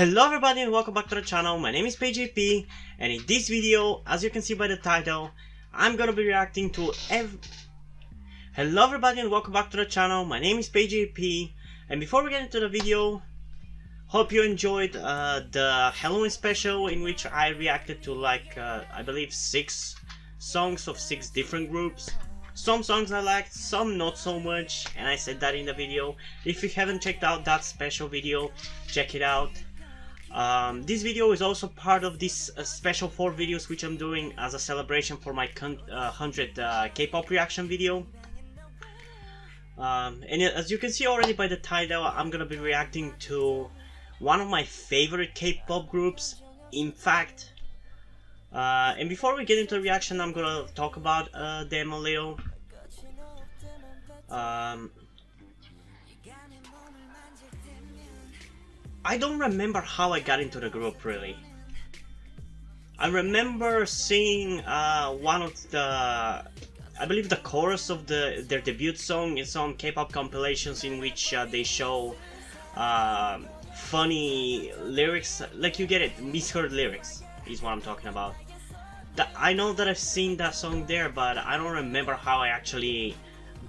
Hello everybody and welcome back to the channel. My name is PJP, and in this video, as you can see by the title, I'm gonna be reacting to Hello everybody and welcome back to the channel. My name is PJP, and before we get into the video, hope you enjoyed the Halloween special in which I reacted to I believe 6 songs of 6 different groups. Some songs I liked, some not so much, and I said that in the video. If you haven't checked out that special video, check it out. This video is also part of this special 4 videos which I'm doing as a celebration for my 100 K-pop reaction video. And as you can see already by the title, I'm gonna be reacting to one of my favorite K-pop groups, IMFACT. And before we get into the reaction, I'm gonna talk about them a little. I don't remember how I got into the group really. I remember seeing one of the, I believe the chorus of their debut song in some K-pop compilations in which they show funny lyrics, like you get it, misheard lyrics is what I'm talking about. I know that I've seen that song there, but I don't remember how I actually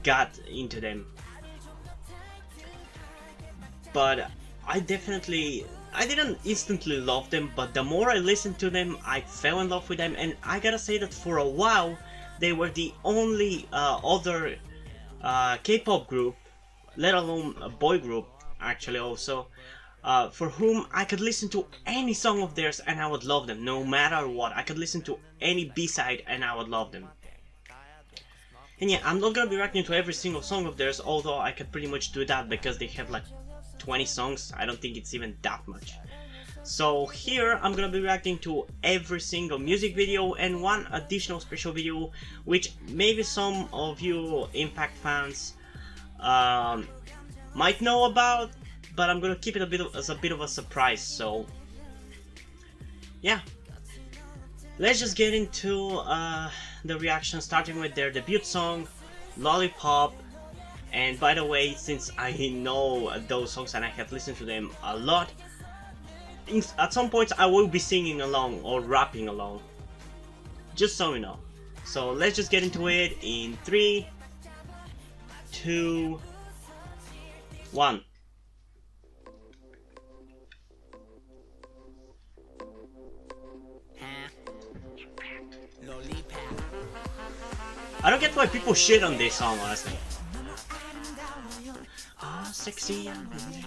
got into them. But I didn't instantly love them, but the more I listened to them, I fell in love with them, and I gotta say that for a while, they were the only other K-pop group, let alone a boy group actually also, for whom I could listen to any song of theirs and I would love them, no matter what. I could listen to any B-side and I would love them. And yeah, I'm not gonna be reacting to every single song of theirs, although I could pretty much do that because they have like 20 songs. I don't think it's even that much. So here I'm gonna be reacting to every single music video and one additional special video which maybe some of you IMFACT fans might know about, but I'm gonna keep it as a bit of a surprise. So yeah, let's just get into the reaction, starting with their debut song, Lollipop. And by the way, since I know those songs and I have listened to them a lot, at some points I will be singing along or rapping along, just so you know. So let's just get into it in 3, 2, 1. I don't get why people shit on this song, honestly. Oh, sexy and hey,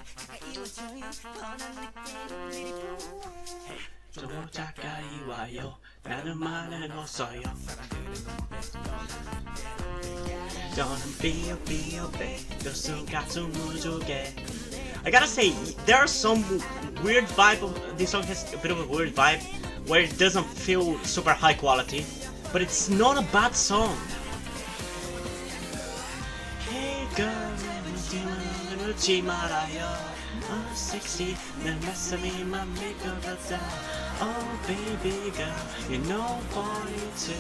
I gotta say, there are some weird vibe. This song has a bit of a weird vibe where it doesn't feel super high quality, but it's not a bad song. Hey girl, oh sexy, oh baby girl, you know 42.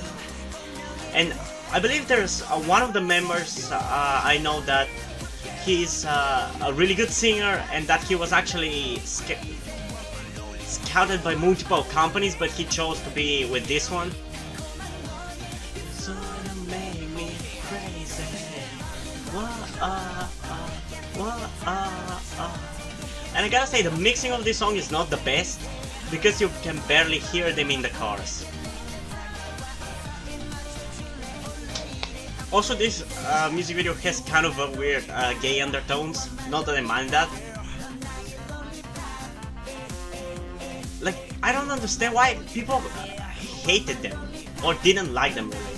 And I believe there's one of the members, I know that he's a really good singer and that he was actually scouted by multiple companies, but he chose to be with this one. So it made me crazy. And I gotta say, the mixing of this song is not the best because you can barely hear them in the chorus. Also, this music video has kind of a weird gay undertones, not that I mind that. Like, I don't understand why people hated them or didn't like them really.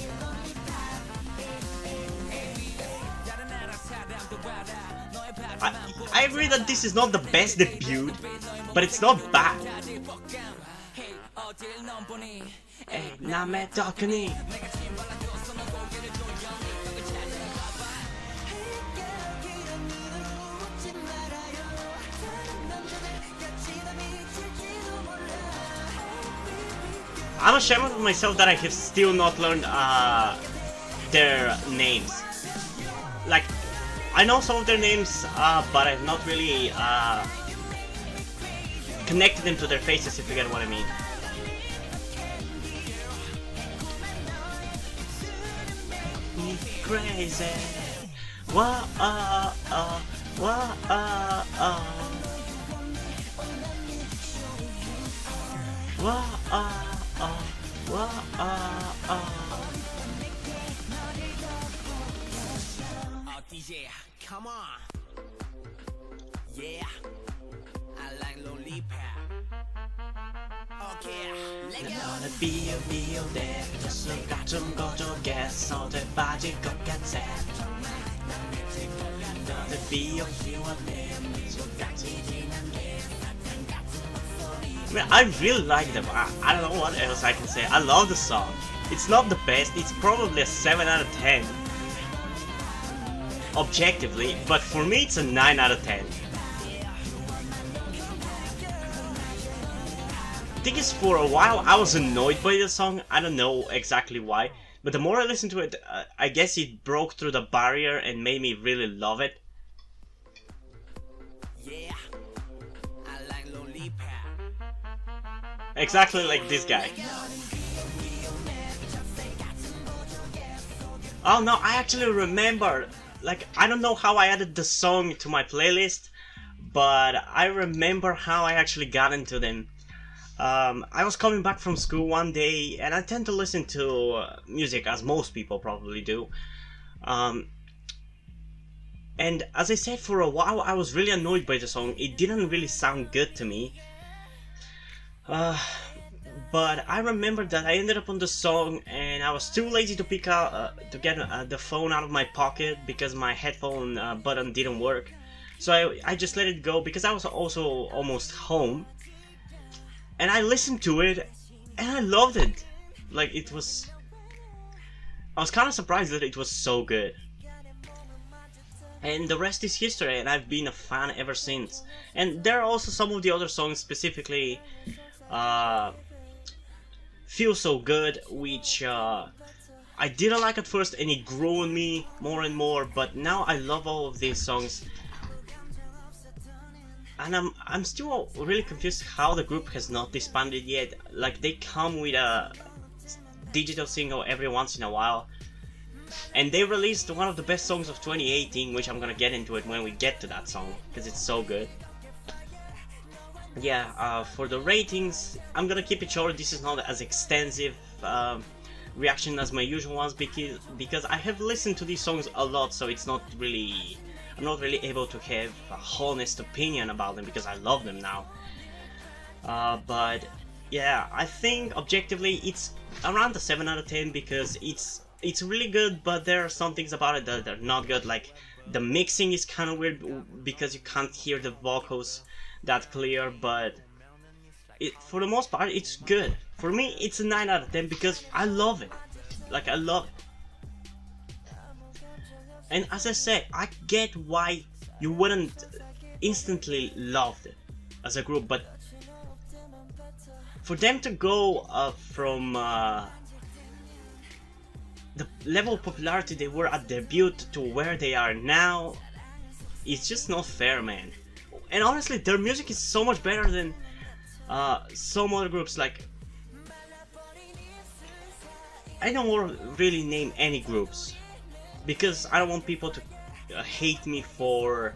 I agree that this is not the best debut, but it's not bad. I'm ashamed of myself that I have still not learned their names. Like, I know some of their names, but I've not really connected them to their faces, if you get what I mean. Crazy. Whoa, whoa, yeah, come on. Yeah, I like Lolipop. Okay, let's go. 너는 비오비오대 가수가 좀 고조겠어 빠질 것 같아. 너는 비오비오대 I mean, I really like them. I don't know what else I can say. I love the song. It's not the best. It's probably a 7 out of 10. Objectively, but for me it's a 9 out of 10. I think it's for a while I was annoyed by the song. I don't know exactly why, but the more I listened to it, I guess it broke through the barrier and made me really love it. Yeah, I like Lollipop. Exactly like this guy. Oh no, I actually remember. Like, I don't know how I added the song to my playlist, but I remember how I actually got into them. I was coming back from school one day, and I tend to listen to music, as most people probably do. And as I said, for a while I was really annoyed by the song. It didn't really sound good to me. But I remember that I ended up on the song, and I was too lazy to pick out to get the phone out of my pocket because my headphone button didn't work. So I just let it go because I was also almost home, and I listened to it, and I loved it. Like, it was. I was kind of surprised that it was so good. And the rest is history, and I've been a fan ever since. And there are also some of the other songs, specifically Feel So Good, which I didn't like at first, and it grew on me more and more, but now I love all of these songs. And I'm still really confused how the group has not disbanded yet. Like, they come with a digital single every once in a while, and they released one of the best songs of 2018, which I'm gonna get into it when we get to that song, because it's so good. Yeah, for the ratings, I'm gonna keep it short. This is not as extensive reaction as my usual ones, because I have listened to these songs a lot, so it's not really, I'm not really able to have a honest opinion about them because I love them now. But yeah, I think objectively it's around the 7 out of 10 because it's really good, but there are some things about it that are not good. Like, the mixing is kind of weird because you can't hear the vocals that clear, but for the most part it's good. For me it's a 9 out of 10 because I love it. Like, I love it. And as I said, I get why you wouldn't instantly love it as a group, but for them to go from the level of popularity they were at debut to where they are now, it's just not fair, man. And honestly, their music is so much better than some other groups. Like, I don't want to really name any groups because I don't want people to hate me for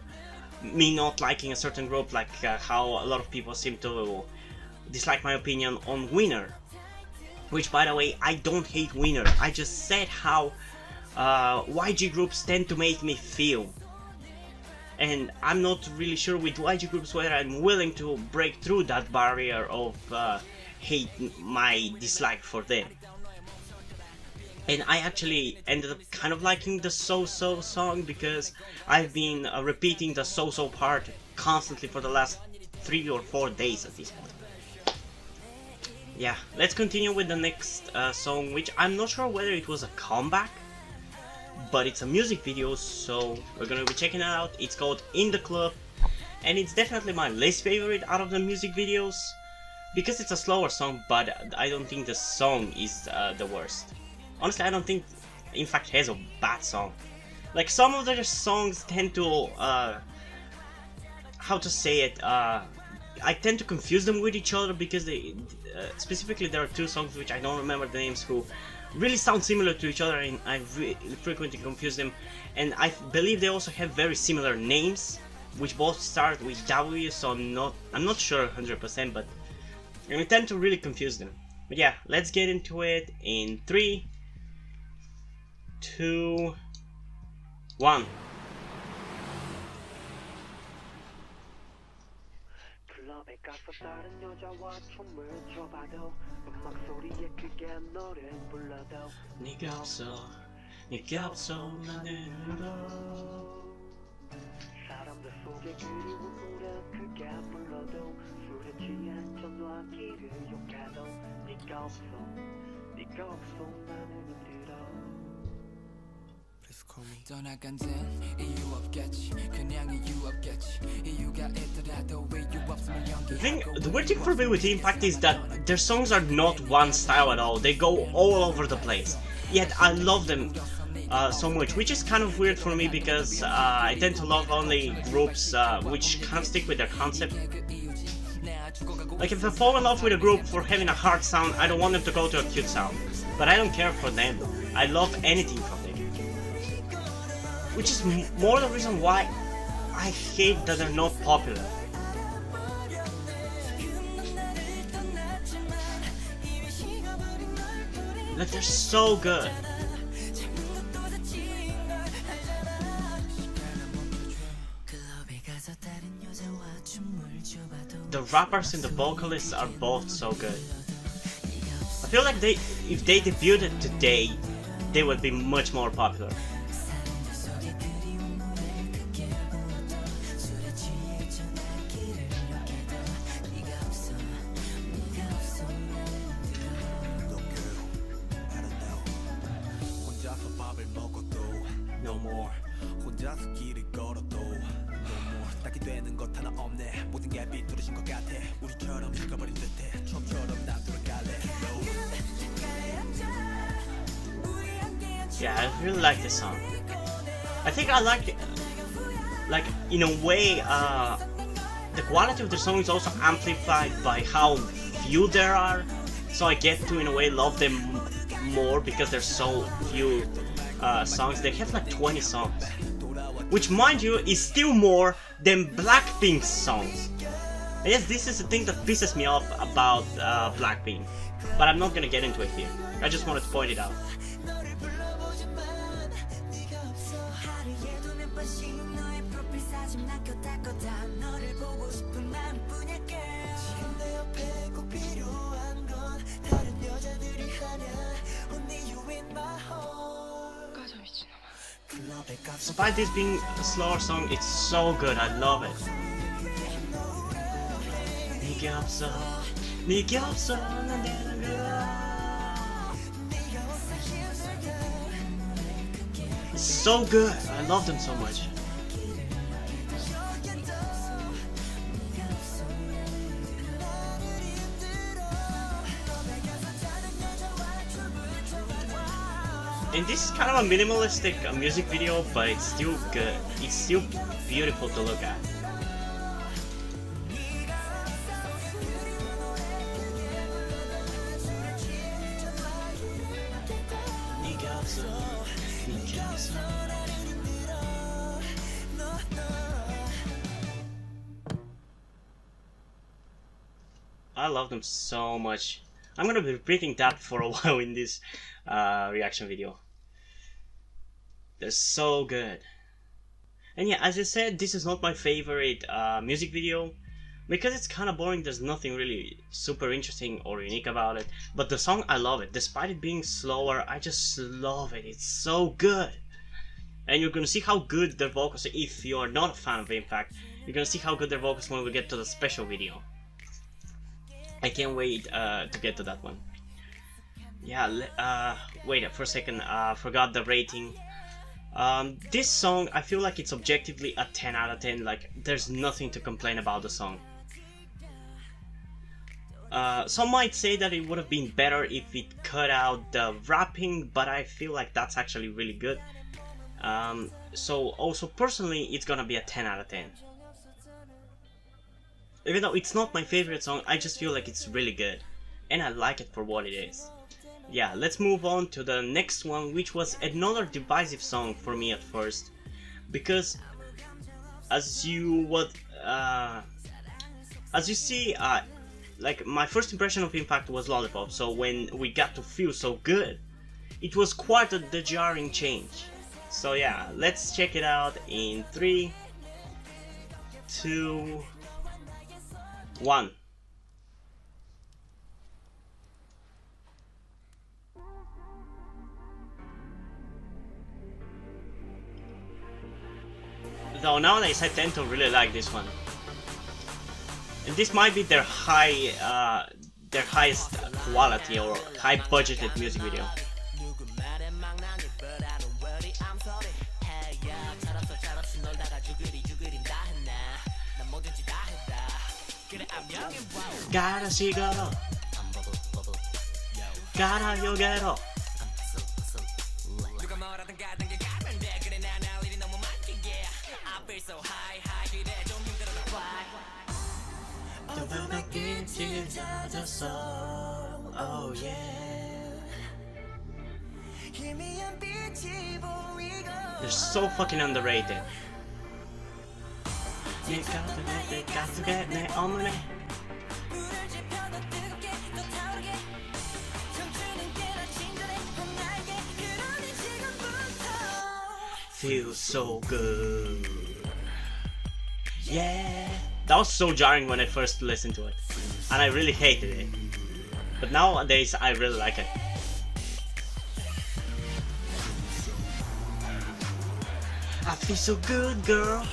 me not liking a certain group, like how a lot of people seem to dislike my opinion on Winner. Which, by the way, I don't hate Winner. I just said how YG groups tend to make me feel. And I'm not really sure with YG groups whether I'm willing to break through that barrier of hate my dislike for them. And I actually ended up kind of liking the So-So song because I've been repeating the So-So part constantly for the last 3 or 4 days at this point. Yeah, let's continue with the next song, which I'm not sure whether it was a comeback, but it's a music video, so we're gonna be checking it out. It's called In The Club, and it's definitely my least favorite out of the music videos, because it's a slower song, but I don't think the song is the worst. Honestly, I don't think IMFACT has a bad song. Like, some of their songs tend to, how to say it, I tend to confuse them with each other because they specifically there are two songs which I don't remember the names who really sound similar to each other, and I frequently confuse them. And I believe they also have very similar names, which both start with W. So I'm not sure 100%, but I tend to really confuse them. But yeah, let's get into it in 3, 2, 1. 네가 없어, 네가 없어 나는 너. 사람들 속에 그리운 노래 크게 불러도 술에 취한 전화기를 욕해도 네가 없어, 네가 없어 나는 힘들어. 떠나간 데는 이유 없겠지 그냥 이유 없겠지 이유가 있더라도 이유 없으면 The thing, the weird thing for me with Impact is that their songs are not one style at all. They go all over the place. Yet I love them so much, which is kind of weird for me because I tend to love only groups which kind of stick with their concept. Like if I fall in love with a group for having a hard sound, I don't want them to go to a cute sound. But I don't care for them. I love anything from them. Which is more the reason why I hate that they're not popular. Like they're so good. The rappers and the vocalists are both so good. I feel like if they debuted today, they would be much more popular. No more. 혼자서 길을 걸어도 No more 딱히 되는 것 하나 없네 모든 게 비뚤어진 것 같아 우리처럼 식어버린 듯해 처음처럼 난 돌아갈래 Yeah, I really like this song. I think I like it, like in a way, the quality of the song is also amplified by how few there are. So I get to, in a way, love them more because there's so few songs. They have like 20 songs, which, mind you, is still more than Blackpink's songs. And yes, this is the thing that pisses me off about Blackpink, but I'm not gonna get into it here. I just wanted to point it out. Despite this being a slower song, it's so good. I love it. It's so good. I love them so much. And this is kind of a minimalistic music video, but it's still good. It's still beautiful to look at. I love them so much. I'm gonna be repeating that for a while in this reaction video. They're so good. And yeah, as I said, this is not my favorite music video because it's kind of boring. There's nothing really super interesting or unique about it. But the song, I love it. Despite it being slower, I just love it. It's so good. And you're gonna see how good their vocals are. If you're not a fan of IMFACT, you're gonna see how good their vocals when we get to the special video. I can't wait to get to that one. Yeah, wait for a second, forgot the rating. This song, I feel like it's objectively a 10 out of 10, like there's nothing to complain about the song. Some might say that it would have been better if it cut out the rapping, but I feel like that's actually really good. So also personally, it's gonna be a 10 out of 10. Even though it's not my favorite song, I just feel like it's really good. And I like it for what it is. Yeah, let's move on to the next one, which was another divisive song for me at first. Because as you see, like my first impression of IMFACT was Lollipop, so when we got to Feel So Good, it was quite the jarring change. So yeah, let's check it out in 3, 2, 1. Though nowadays I tend to really like this one. And this might be their highest quality or high budgeted music video. Gotta see girl, gotta you get up. Oh yeah. They're so fucking underrated. You got to get me on me. Feels so good. Yeah. That was so jarring when I first listened to it, and I really hated it. But nowadays I really like it. I feel so good, girl.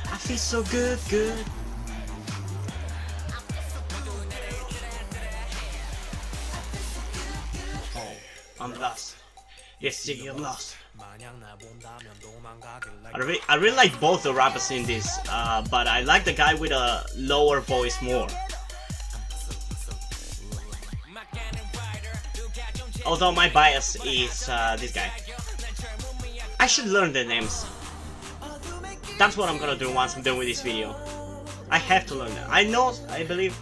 I feel so good, good. Oh, I'm lost. Yes, see, I'm lost. I really like both the rappers in this, but I like the guy with a lower voice more. Although my bias is this guy. I should learn their names. That's what I'm gonna do once I'm done with this video. I have to learn them. I believe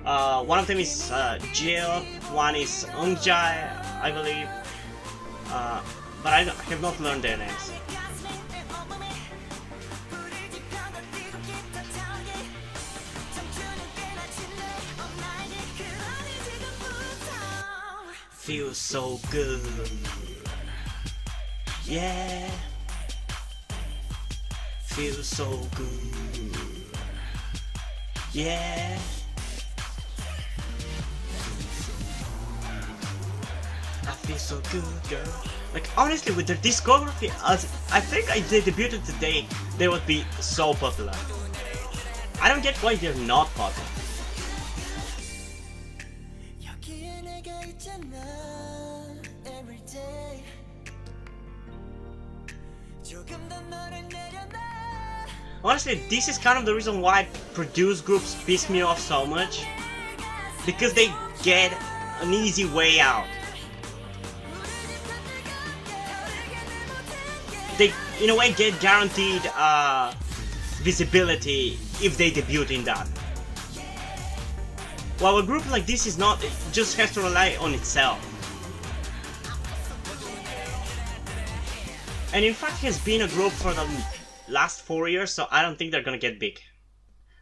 one of them is Jill, one is Ungjai, I believe. But I have not learned their names. Feels so good. Yeah. Feels so good. Yeah. I feel so good, girl. Like, honestly, with their discography, I think if they debuted today, they would be so popular. I don't get why they're not popular. Honestly, this is kind of the reason why produced groups piss me off so much. Because they get an easy way out. They, in a way, get guaranteed visibility if they debut in that. While a group like this is not, it just has to rely on itself. And IMFACT has been a group for the last 4 years, so I don't think they're gonna get big.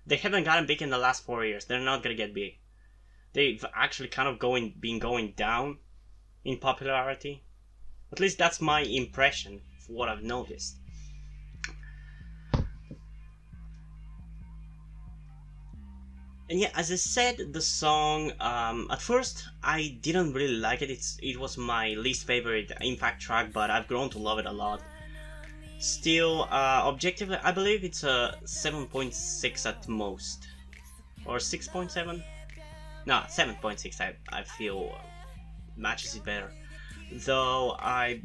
They haven't gotten big in the last 4 years. They're not gonna get big. They've actually kind of been going down in popularity. At least that's my impression. What I've noticed. And yeah, as I said, the song, at first I didn't really like it. It was my least favorite IMFACT track, but I've grown to love it a lot. Still, objectively, I believe it's a 7.6 at most, or 6.7. No, 7.6. I feel matches it better. Though I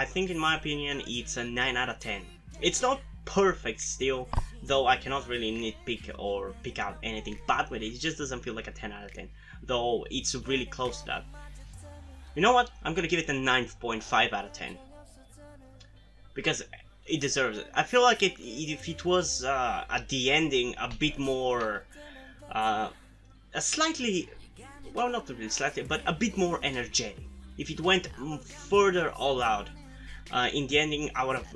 think in my opinion it's a 9 out of 10. It's not perfect still, though I cannot really nitpick or pick out anything bad with it. It just doesn't feel like a 10 out of 10, though it's really close to that. You know what? I'm gonna give it a 9.5 out of 10. Because it deserves it. I feel like if it was at the ending a bit more, a slightly, well, not really slightly, but a bit more energetic. If it went further all out, in the ending, I would have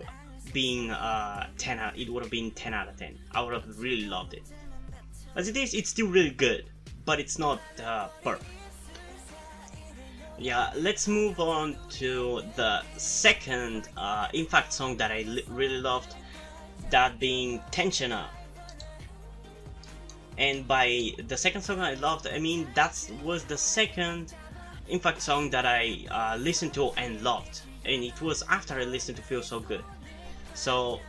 been it would have been 10 out of 10. I would have really loved it. As it is, it's still really good, but it's not perfect. Yeah, let's move on to the second IMFACT song that I really loved, that being Tensiona. And by the second song I loved, I mean that was the second IMFACT song that I listened to and loved, and it was after I listened to Feel So Good. So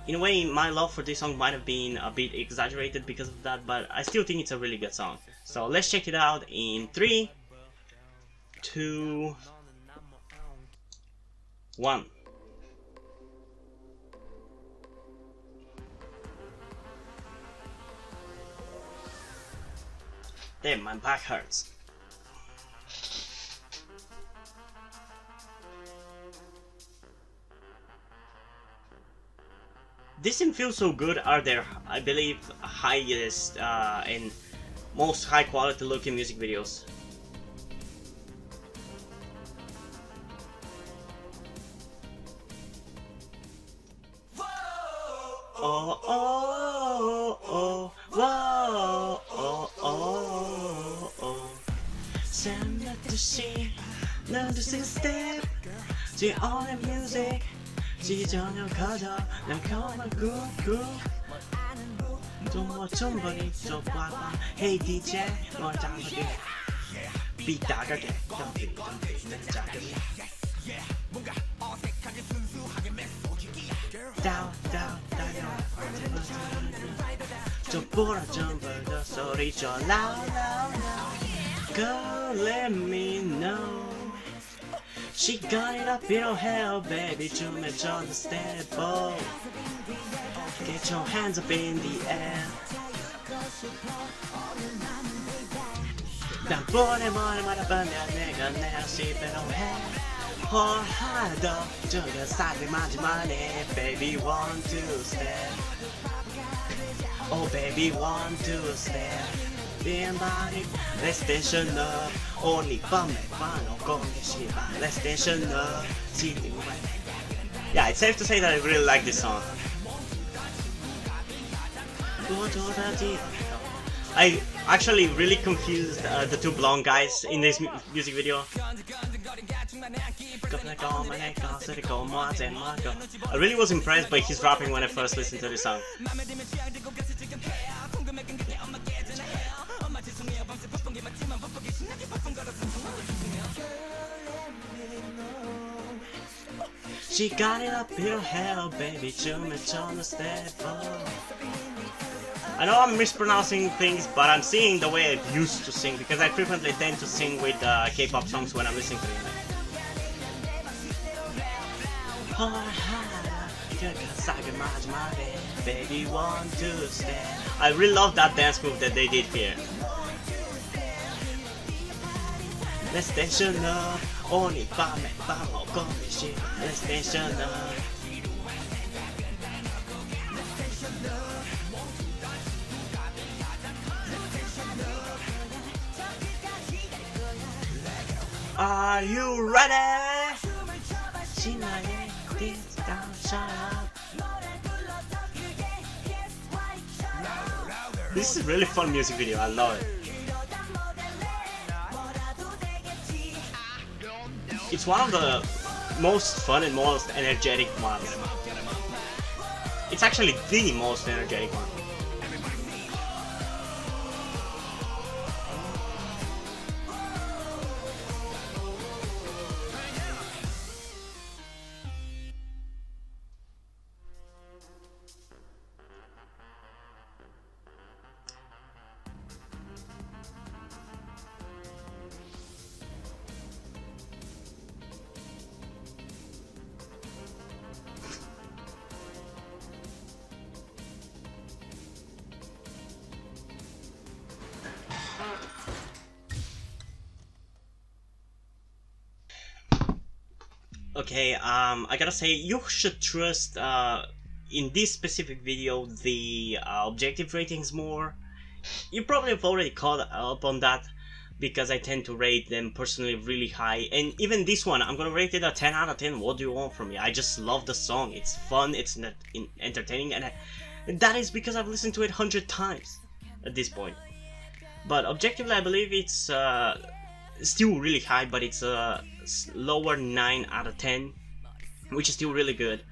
in a way, my love for this song might have been a bit exaggerated because of that, but I still think it's a really good song. So let's check it out in 3, 2, 1. Damn, my back hurts. This and Feel So Good are their, I believe, highest and most high quality looking music videos. Oh, oh, oh, whoa, oh, oh, oh. Send it to see, learn to see step. See all the music. 지전혀 커져 난 come on good 좀 버리 좀 봐봐 Hey DJ 뭘 잡아게 삐딱하게 덤비 난 작게 down 좀 불어 좀 벌더 소리 줘 loud Girl let me know She got it up in her hell, baby, 좀 해줘 the step up Get your hands up in the air 난 보내버려 말아보면 내가 내 시배로 해 하나 더 저기 사기 마지막에 Baby one two step Oh baby one two step Being body, let's tension up Only 밤에 반오고 계시봐 Let's tension up Yeah, it's safe to say that I really like this song. I actually really confused the two blonde guys in this music video. I really was impressed by his rapping when I first listened to this song. She got it up your hell, baby, on the step up. I know I'm mispronouncing things, but I'm singing the way I used to sing because I frequently tend to sing with K-pop songs when I'm listening to them. Baby, want to stand. I really love that dance move that they did here. Let's tension up. Only 밤에 밥 먹고 계시. Let's tension up. Are you ready? 신나게 dance down, shut up. This is a really fun music video. I love it. It's one of the most fun and most energetic ones. It's actually the most energetic one. Okay, I gotta say, you should trust in this specific video the objective ratings more. You probably have already caught up on that, because I tend to rate them personally really high, and even this one, I'm gonna rate it a 10 out of 10. What do you want from me? I just love the song, it's fun, it's entertaining, and that is because I've listened to it 100 times at this point. But objectively, I believe it's still really high, but it's a lower 9 out of 10, which is still really good.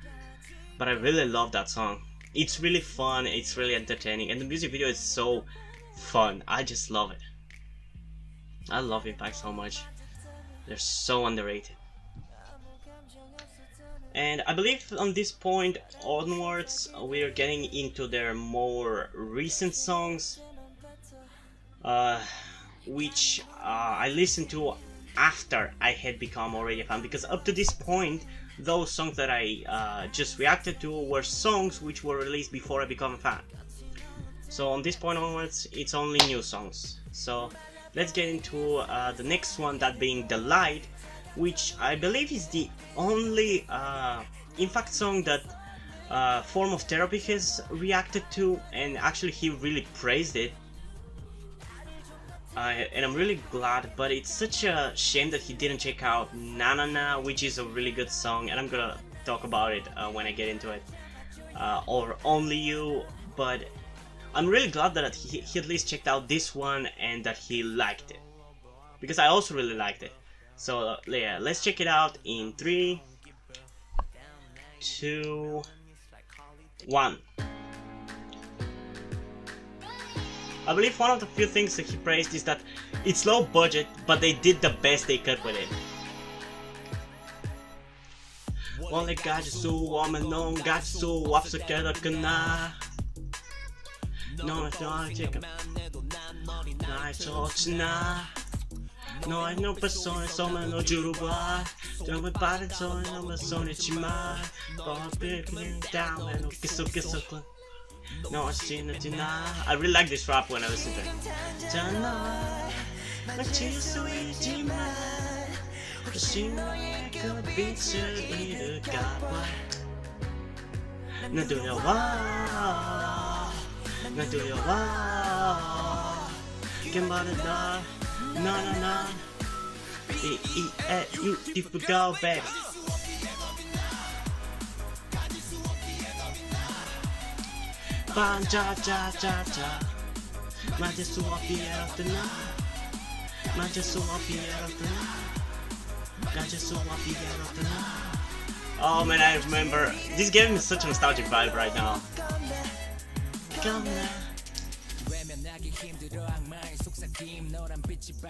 But I really love that song. It's really fun, it's really entertaining, and the music video is so fun. I just love it. I love IMFACT so much. They're so underrated. And I believe on this point onwards, we're getting into their more recent songs, which I listened to after I had become already a fan, because up to this point, those songs that I just reacted to were songs which were released before I became a fan. So on this point onwards, it's only new songs. So let's get into the next one, that being The Light, which I believe is the only IMFACT song that Form of Therapy has reacted to, and actually he really praised it. And I'm really glad, but it's such a shame that he didn't check out Nanana, which is a really good song, and I'm gonna talk about it when I get into it, or Only You. But I'm really glad that he at least checked out this one and that he liked it, because I also really liked it. So yeah, let's check it out in 3, 2, 1. I believe one of the few things that he praised is that it's low budget, but they did the best they could with it. 원래 가질 수 없는 넌 가질 수 없을 거구나. 너의 지금 나의 좋지나. 너의 눈빛 속에서만 너주로 봐. 정말 빠른 손에 너무 손이지만 뻔뻔히 down and 계속 no, I really like this rap when I listen to it. You different girl, baby. 반자자자자 맞을 수 없이였더나 맞을 수 없이였더나 가질 수 없이였더나. Oh man, I remember, this gave me such a nostalgic vibe right now.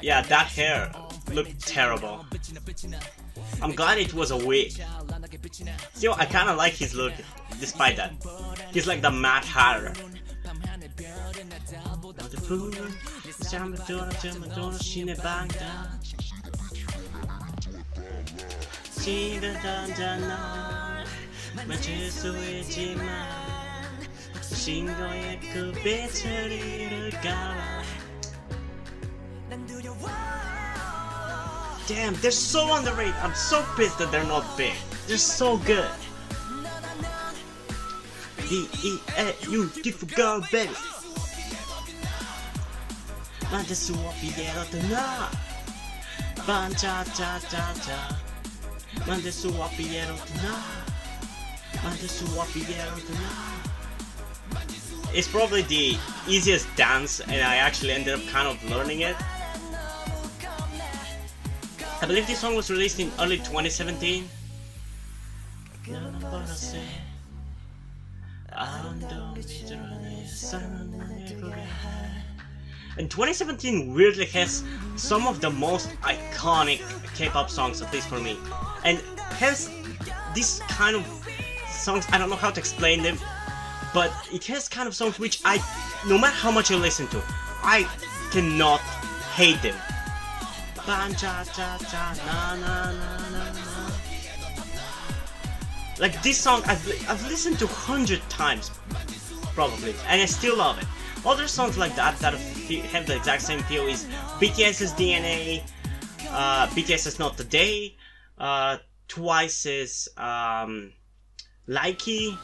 Yeah, that hair looked terrible. I'm glad it was a wig. Still, I kinda like his look, despite that. He's like the Mad Hatter. Damn, they're so underrated. I'm so pissed that they're not big. They're so good. D-E-A-U, different girl, baby. 맞을 수 없이였더나 반자자자자 만들 수 없이였더나 만들 수 없이였더나. It's probably the easiest dance, and I actually ended up kind of learning it. I believe this song was released in early 2017. And 2017 weirdly has some of the most iconic K-pop songs, at least for me. And has this kind of songs, I don't know how to explain them, but it has kind of songs which no matter how much I listen to, I cannot hate them. Like this song, I've listened to 100 times, probably, and I still love it. Other songs like that have the exact same feel is BTS's DNA, BTS's Not Today, Twice's Likey.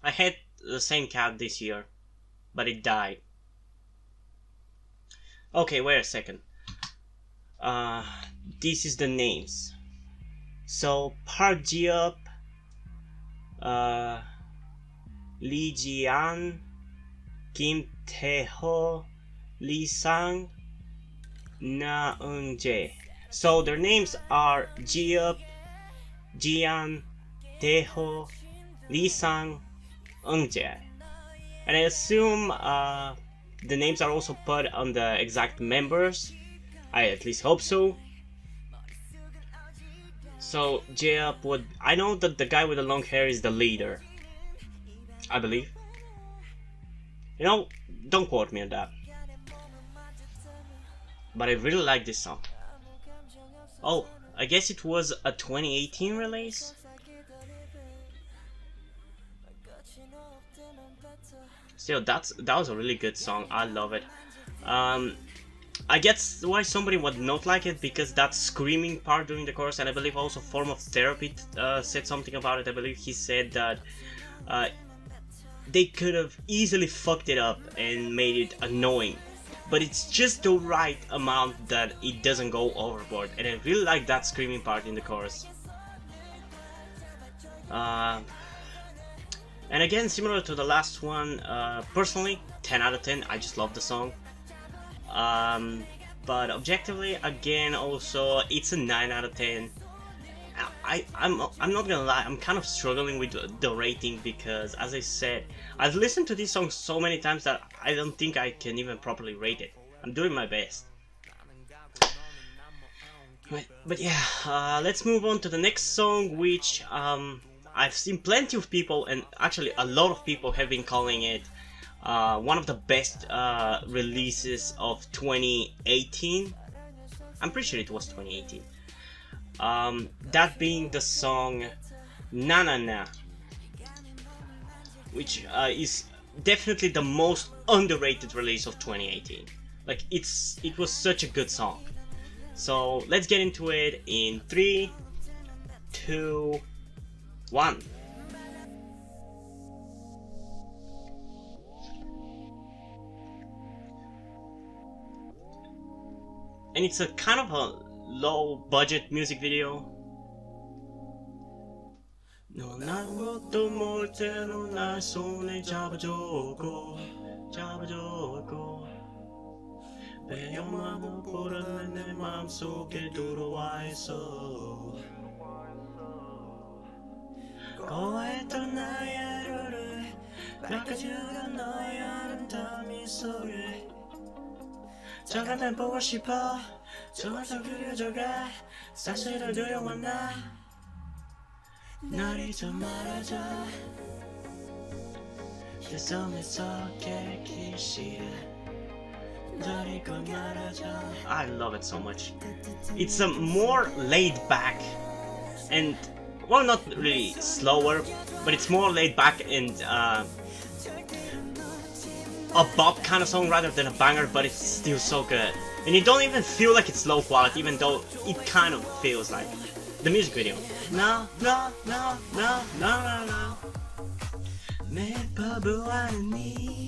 I had the same cat this year, but it died. Okay, wait a second. This is the names. So Park Ji-up, Lee Ji-an, Kim Tae-ho, Lee Sang, Na Eun-jae. So their names are Ji-up, Ji-an, Tae-ho, Lee Sang, Eun-jae. And I assume the names are also put on the exact members. I at least hope so. So J-up would... I know that the guy with the long hair is the leader, I believe. You know, don't quote me on that. But I really like this song. Oh, I guess it was a 2018 release? Still, that was a really good song. I love it. I guess why somebody would not like it, because that screaming part during the chorus, and I believe also Form of Therapy said something about it. I believe he said that they could have easily fucked it up and made it annoying, but it's just the right amount that it doesn't go overboard, and I really like that screaming part in the chorus. And again, similar to the last one, personally, 10 out of 10, I just love the song. But objectively, again, also, it's a 9 out of 10. I'm not gonna lie, I'm kind of struggling with the rating because, as I said, I've listened to this song so many times that I don't think I can even properly rate it. I'm doing my best. But yeah, let's move on to the next song, which I've seen plenty of people, and actually a lot of people have been calling it one of the best releases of 2018. I'm pretty sure it was 2018. That being the song Nanana, which is definitely the most underrated release of 2018. Like, it was such a good song. So let's get into it in 3, 2, 1. And it's a kind of a low budget music video. 넌 아무것도 모를 때로 날 손에 잡아줬고 배경만을 보라는 내 마음속에 들어와 있어. 고아했던 나의 하루를 깎아주던 너의 아름다움이 속에 잠깐 날 보고 싶어. 저마저 그려져가 사실을 두려워 나. 날 잊어 말아줘. 내 손에서 깨기 싫어. I love it so much. It's a more laid back and, well, not really slower, but it's more laid back and a bop kind of song rather than a banger, but it's still so good. And you don't even feel like it's low quality, even though it kind of feels like. The music video. No, no, no, no, no, no, no. 내 바보 아니까.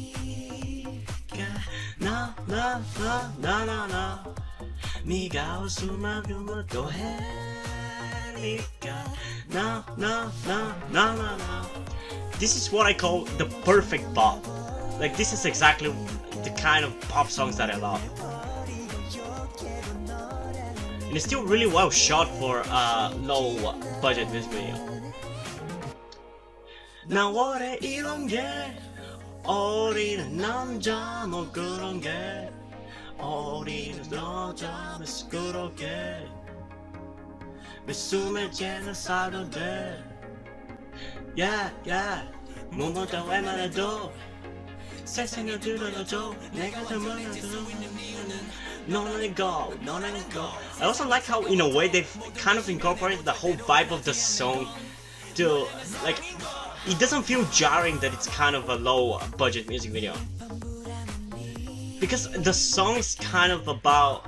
No, no, no, no, no, no. 네가 웃음만 그만 또 해니까. No, no, no, no, no, no. This is what I call the perfect pop. Like, this is exactly the kind of pop songs that I love. And it's still really well shot for a low budget music video. 나 원해 이런 게 어린 남자 뭐 그런 게 어린 여자 미스그럽게 내 숨을 재는 사도 돼. Yeah, yeah. 뭐뭐다 왜만 해도 세상을 들어줘. 내가 더 몰라도 너는 go, 너는 go. I also like how, in a way, they've kind of incorporated the whole vibe of the song to, like, it doesn't feel jarring that it's kind of a low budget music video. Because the song is kind of about...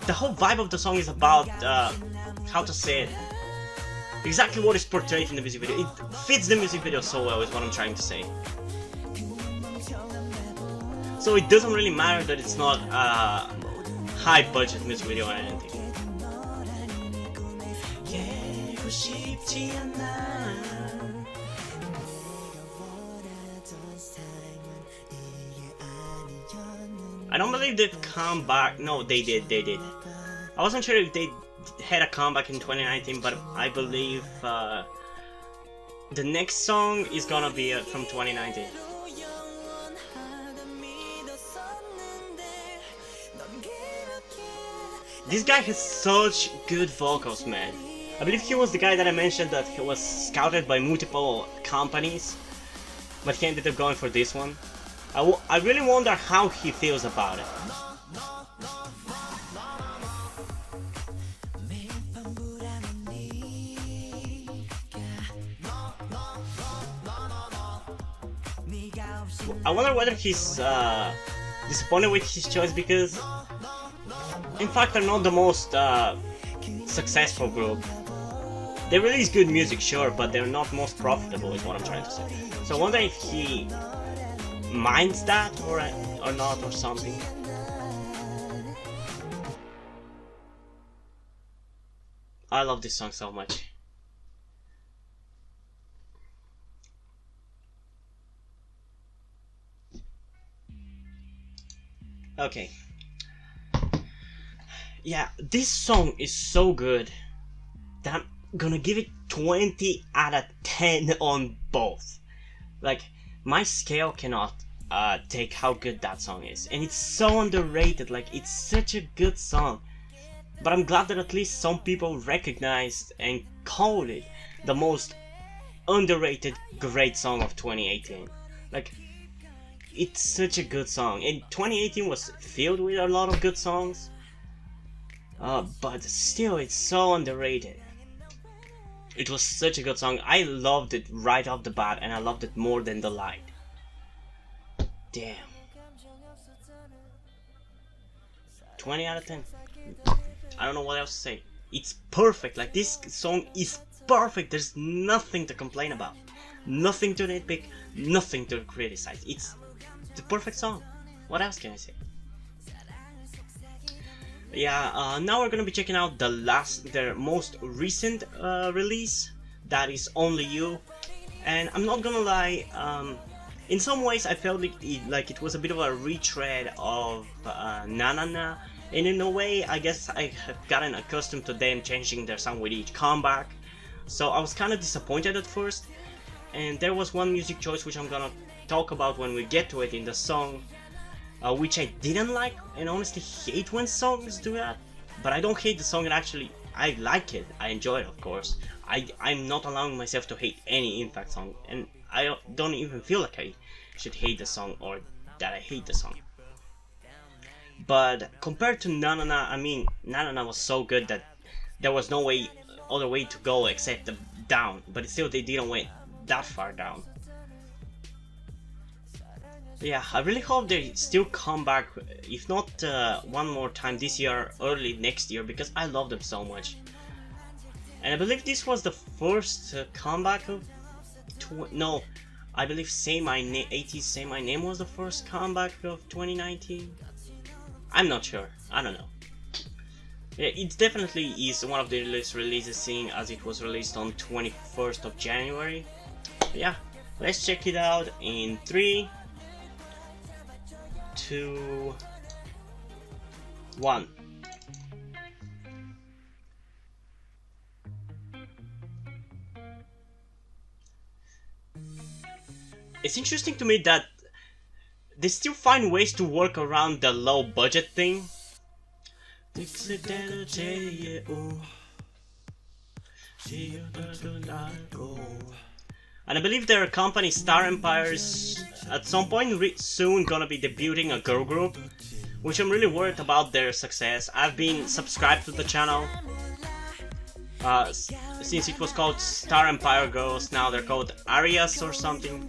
the whole vibe of the song is about, how to say it, exactly what is portrayed in the music video. It fits the music video so well, is what I'm trying to say. So it doesn't really matter that it's not a high budget music video or anything. I don't believe they've come back. No, they did. I wasn't sure if they had a comeback in 2019, but I believe the next song is gonna be from 2019. This guy has such good vocals, man. I believe he was the guy that I mentioned that he was scouted by multiple companies, but he ended up going for this one. I really wonder how he feels about it. I wonder whether he's disappointed with his choice, because IMFACT are not the most successful group. They release good music, sure, but they're not most profitable, is what I'm trying to say. So I wonder if he minds that or not, or something. I love this song so much. Okay. Yeah, this song is so good that I'm gonna give it 20 out of 10 on both. Like, my scale cannot take how good that song is, and it's so underrated. Like, it's such a good song, but I'm glad that at least some people recognized and called it the most underrated great song of 2018. Like, it's such a good song, and 2018 was filled with a lot of good songs, but still it's so underrated. It was such a good song. I loved it right off the bat, and I loved it more than The Light. Damn. 20 out of 10. I don't know what else to say. It's perfect. Like, this song is perfect. There's nothing to complain about. Nothing to nitpick. Nothing to criticize. It's the perfect song. What else can I say? Yeah, now we're gonna be checking out their most recent release, that is Only You. And I'm not gonna lie, in some ways I felt like it was a bit of a retread of Nanana, and in a way I guess I have gotten accustomed to them changing their sound with each comeback, so I was kind of disappointed at first. And there was one music choice which I'm gonna talk about when we get to it in the song, which I didn't like, and honestly hate when songs do that. But I don't hate the song, and actually I like it, I enjoy it, of course. I'm not allowing myself to hate any IMFACT song, and I don't even feel like I should hate the song or that I hate the song. But compared to Nanana, I mean, Nanana was so good that there was no other way to go except down, but still they didn't went that far down. Yeah, I really hope they still come back, if not one more time this year, early next year, because I love them so much. And I believe this was the first comeback of... no, I believe Say My Name, 80's Say My Name was the first comeback of 2019. I'm not sure, I don't know. Yeah, it definitely is one of the latest releases, seeing as it was released on 21st of January. But yeah, let's check it out in 3, 2, 1. It's interesting to me that they still find ways to work around the low budget thing. And I believe their company Star Empires at some point soon gonna be debuting a girl group, which I'm really worried about their success. I've been subscribed to the channel, Since it was called Star Empire Girls, now they're called Arias or something.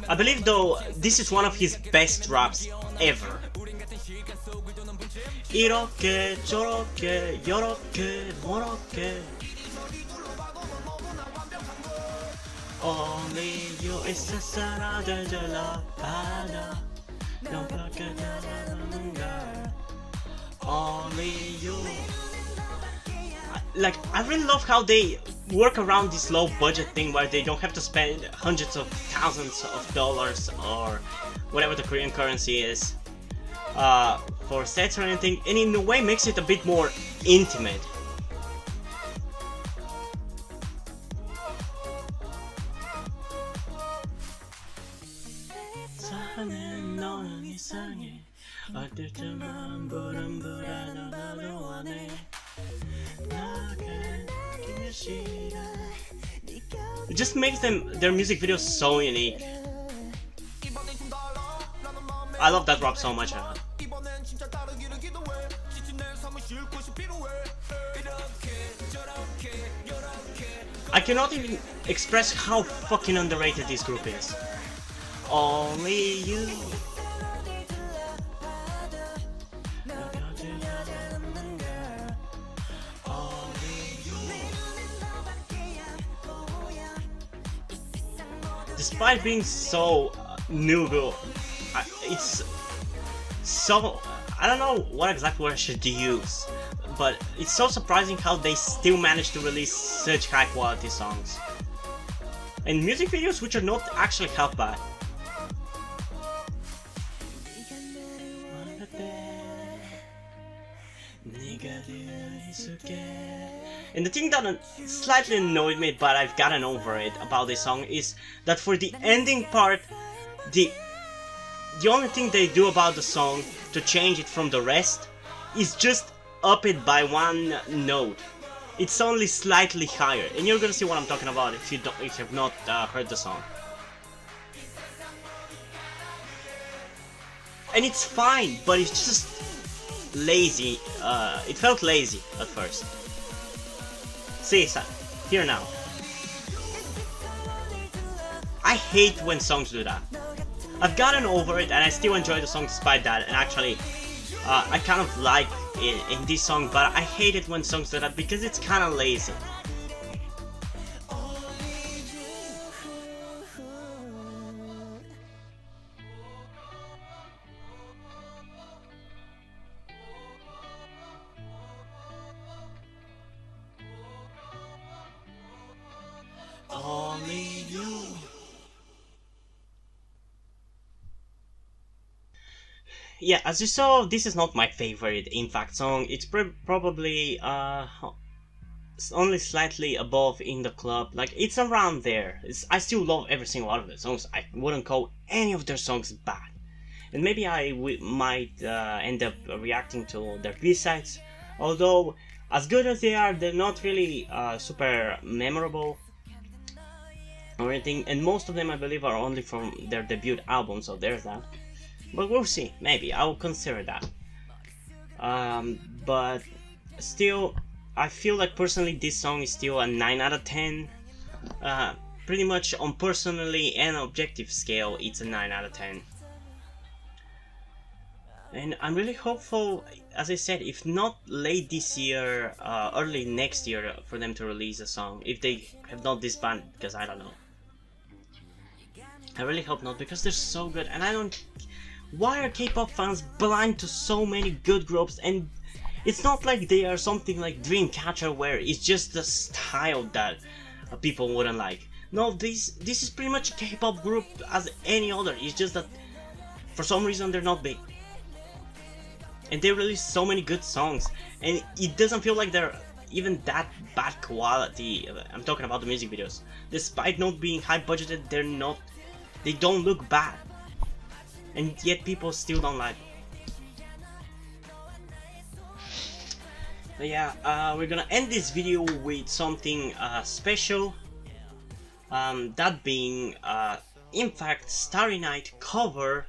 I believe though this is one of his best raps ever. 이렇게 저렇게 요렇게 저렇게 Only you is a 사라져 바다 너밖에 다른 걸 Only you. Like, I really love how they work around this low budget thing where they don't have to spend hundreds of thousands of dollars or whatever the Korean currency is for sets or anything, and in a way makes it a bit more intimate. It just makes their music videos so unique. I love that rap so much. I cannot even express how fucking underrated this group is. Only you. Despite being so new, it's so, I don't know what exact word I should use, but it's so surprising how they still manage to release such high quality songs and music videos which are not actually helped by. And the thing that slightly annoyed me, but I've gotten over it about this song, is that for the ending part, the only thing they do about the song to change it from the rest is just up it by one note. It's only slightly higher, and you're gonna see what I'm talking about if you have not heard the song. And it's fine, but it's just lazy. It felt lazy at first. See, here now. I hate when songs do that. I've gotten over it and I still enjoy the song despite that, and actually I kind of like it in this song, but I hate it when songs do that because it's kind of lazy. Only you. Yeah, as you saw, this is not my favorite IMFACT song. It's probably only slightly above In the Club. Like, it's around there. I still love every single one of their songs. I wouldn't call any of their songs bad. And maybe I might end up reacting to their B-sides. Although, as good as they are, they're not really super memorable or anything, and most of them I believe are only from their debut album, so there's that. But we'll see, maybe, I will consider that. But still, I feel like personally this song is still a 9 out of 10. Pretty much on personally and objective scale, it's a 9 out of 10. And I'm really hopeful, as I said, if not late this year, early next year, for them to release a song, if they have not disbanded, because I don't know. I really hope not, because they're so good, and I don't... Why are K-pop fans blind to so many good groups? And it's not like they are something like Dreamcatcher, where it's just the style that people wouldn't like. No, this is pretty much a K-pop group as any other. It's just that for some reason they're not big. And they release so many good songs, and it doesn't feel like they're even that bad quality. I'm talking about the music videos. Despite not being high budgeted, they don't look bad, and yet people still don't like them. But yeah, we're gonna end this video with something special. That being IMFACT Starry Night cover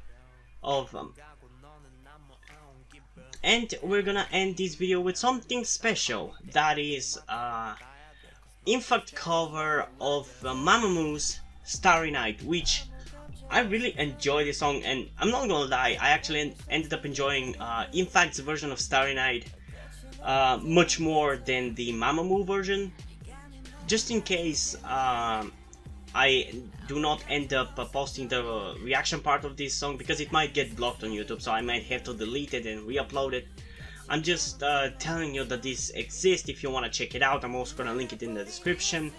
of and we're gonna end this video with something special, that is IMFACT cover of Mamamoo's Starry Night, which I really enjoy this song, and I'm not gonna lie, I actually ended up enjoying IMFACT's version of Starry Night much more than the Mamamoo version, just in case I do not end up posting the reaction part of this song, because it might get blocked on YouTube, so I might have to delete it and re-upload it. I'm just telling you that this exists if you want to check it out. I'm also gonna link it in the description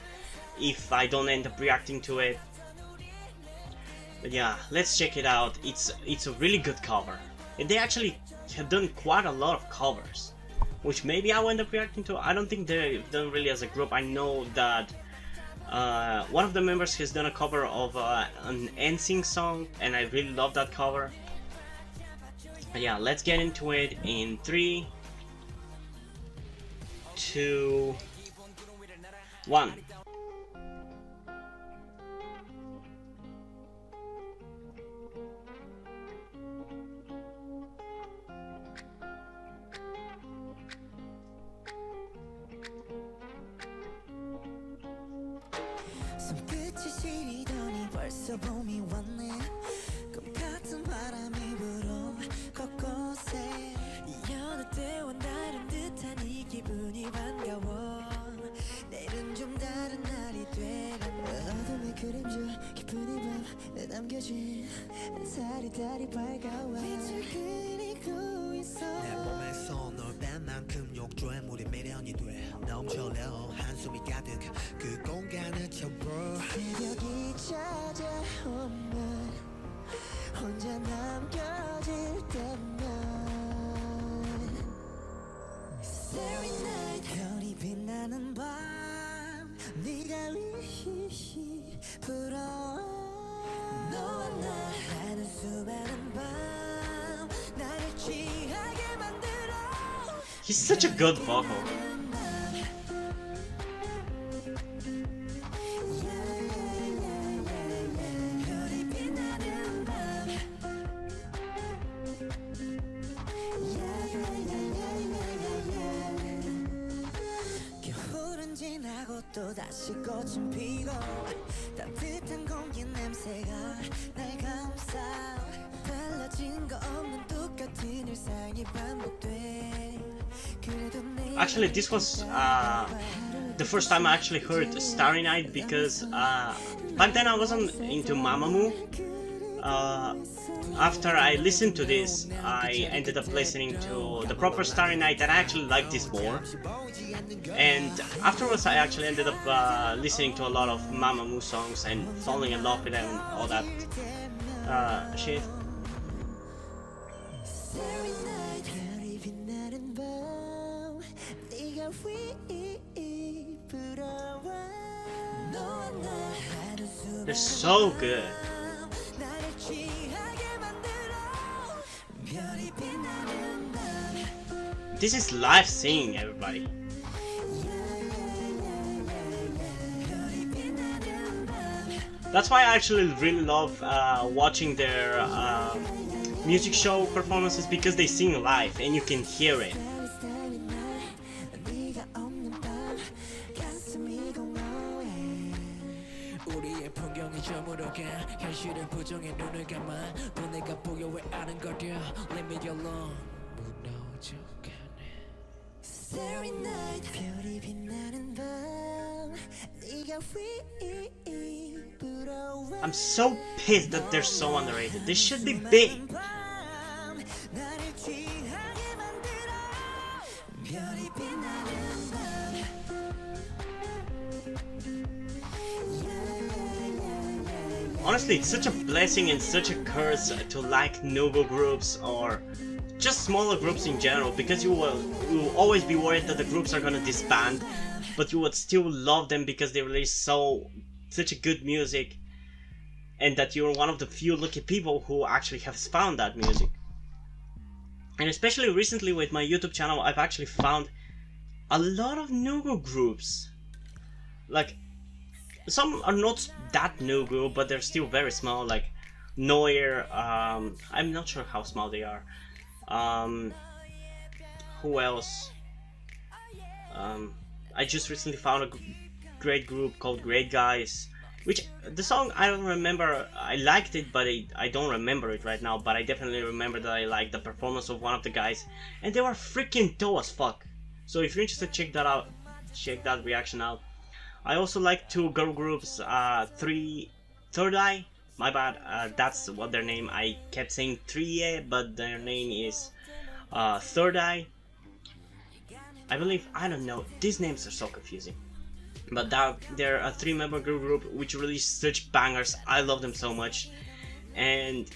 if I don't end up reacting to it. But yeah, let's check it out. It's a really good cover, and they actually have done quite a lot of covers, which maybe I'll end up reacting to. I don't think they've done really as a group. I know that one of the members has done a cover of an NSYNC song, and I really love that cover. But yeah, let's get into it in 3, 2, 1. 손끝이 시리더니 벌써 봄이 왔네. 꿈 같은 바람이 불어 곳곳에 이 여느 때와 다른 듯한 이 기분이 반가워. 내일은 좀 다른 날이 되려나. 어둠의 그림자 깊은 이 밤에 남겨진 햇살이 달이 밝아와 빛을 그리고 있어. 내 몸에서 널 뺀 만큼 욕조에 물이 미련이 돼 넘쳐려 한숨이 가득 그 공간을 채워. 새벽이 찾아오면 혼자 남겨질 때면 Starry night 별이 빛나는 밤 네가 부러워. 너와 나 하는 수많은 밤 나를 취하게 만들어. He's such a good vocal. 겨울은 지나고 또 다시 꽃은 피고 따뜻한 공기 냄새가 날 감싸. 달라진 거 없는 똑같은 일상이 반복돼. 그래도 내 Actually, this was the first time I actually heard Starry Night, because back then I wasn't into Mamamoo. After I listened to this, I ended up listening to the proper Starry Night, and I actually liked this more. And afterwards, I actually ended up listening to a lot of Mamamoo songs and falling in love with them and all that shit. Starry night 별이 빛나는 밤 네가 부러워. 너와 나 하루 수많은 They're so good. 나를 취하게 만들어. 별이 빛나는 밤 This is live singing, everybody. 별이 빛나는 밤 That's why I actually really love watching their music show performances, because they sing live and you can hear it. Starry night 네가 없는 밤 가슴이 공허해. 우리의 풍경이 저물어가 현실은 부정의 눈을 감아 또 내가 보여 왜 아는 거려 Leave me alone 무너져가네. Starry night 별이 빛나는 밤 네가 부러워. I'm so pissed that they're so underrated. They should be big. 밤 나를 취하게 만들어. 별이 빛나는 Honestly, it's such a blessing and such a curse to like nouveau groups or just smaller groups in general, because you will always be worried that the groups are gonna disband, but you would still love them because they release such a good music, and that you're one of the few lucky people who actually have found that music. And especially recently with my YouTube channel, I've actually found a lot of nouveau groups. Like, Some are not that new group, but they're still very small, like Neuer. I'm not sure how small they are. Who else? I just recently found a great group called Great Guys, which the song I don't remember. I liked it, but I don't remember it right now. But I definitely remember that I liked the performance of one of the guys, and they were freaking tall as fuck. So if you're interested, check that out. Check that reaction out. I also like two girl groups, Third Eye. My bad, that's what their name. I kept saying 3A, but their name is Third Eye. I believe, I don't know, these names are so confusing. But they're a 3-member girl group which released such bangers. I love them so much. And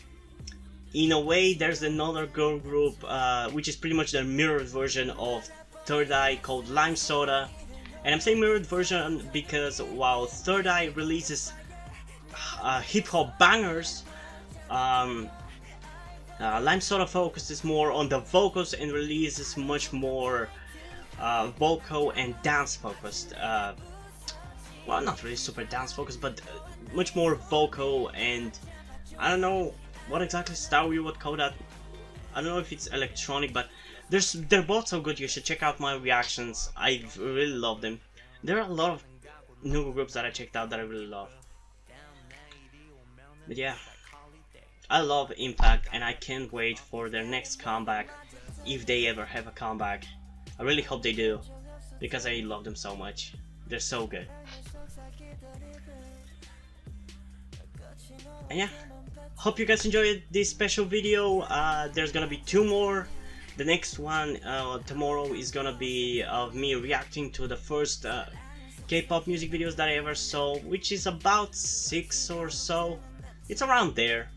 in a way, there's another girl group which is pretty much the mirrored version of Third Eye called Lime Soda. And I'm saying mirrored version because while Third Eye releases hip-hop bangers, Lime Soda focuses more on the vocals and releases much more vocal and dance focused. Well, not really super dance focused, but much more vocal, and I don't know what exactly style you would call that. I don't know if it's electronic, but they're both so good. You should check out my reactions. I really love them. There are a lot of new groups that I checked out that I really love. But yeah, I love IMFACT, and I can't wait for their next comeback, if they ever have a comeback. I really hope they do, because I love them so much. They're so good. And yeah, hope you guys enjoyed this special video. There's gonna be 2 more. The next one tomorrow is gonna be of me reacting to the first K-pop music videos that I ever saw, which is about 6 or so. It's around there.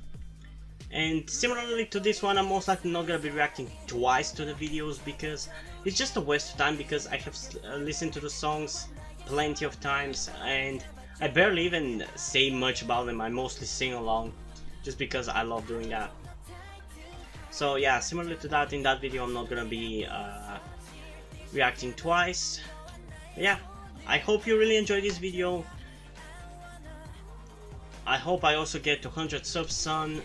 And similarly to this one, I'm most likely not gonna be reacting twice to the videos because it's just a waste of time, because I have listened to the songs plenty of times and I barely even say much about them. I mostly sing along just because I love doing that. So yeah, similarly to that, in that video I'm not gonna be reacting twice. But yeah, I hope you really enjoyed this video. I hope I also get to 100 subs soon.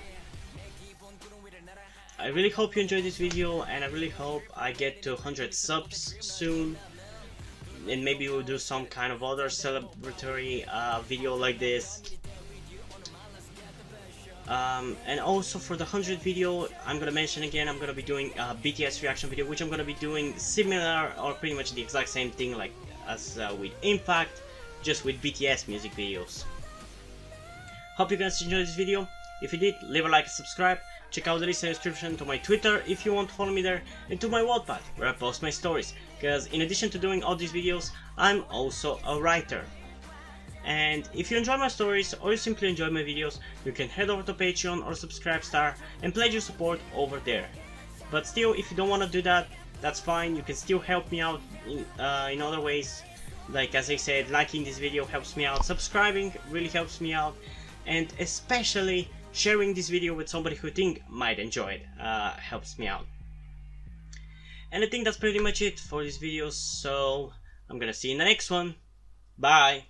I really hope you enjoyed this video, and I really hope I get to 100 subs soon, and maybe we'll do some kind of other celebratory video like this. And also for the 100 video, I'm gonna mention again, I'm gonna be doing a BTS reaction video, which I'm gonna be doing similar or pretty much the exact same thing like as with IMFACT, just with BTS music videos. Hope you guys enjoyed this video. If you did, leave a like and subscribe. Check out the list in the description to my Twitter if you want to follow me there, and to my Wattpad where I post my stories, because in addition to doing all these videos, I'm also a writer. And if you enjoy my stories or you simply enjoy my videos, you can head over to Patreon or Subscribestar and pledge your support over there. But still, if you don't want to do that, that's fine. You can still help me out in other ways. Like as I said, liking this video helps me out, subscribing really helps me out, and especially sharing this video with somebody who you think might enjoy it helps me out. And I think that's pretty much it for this video, so I'm gonna see you in the next one. Bye!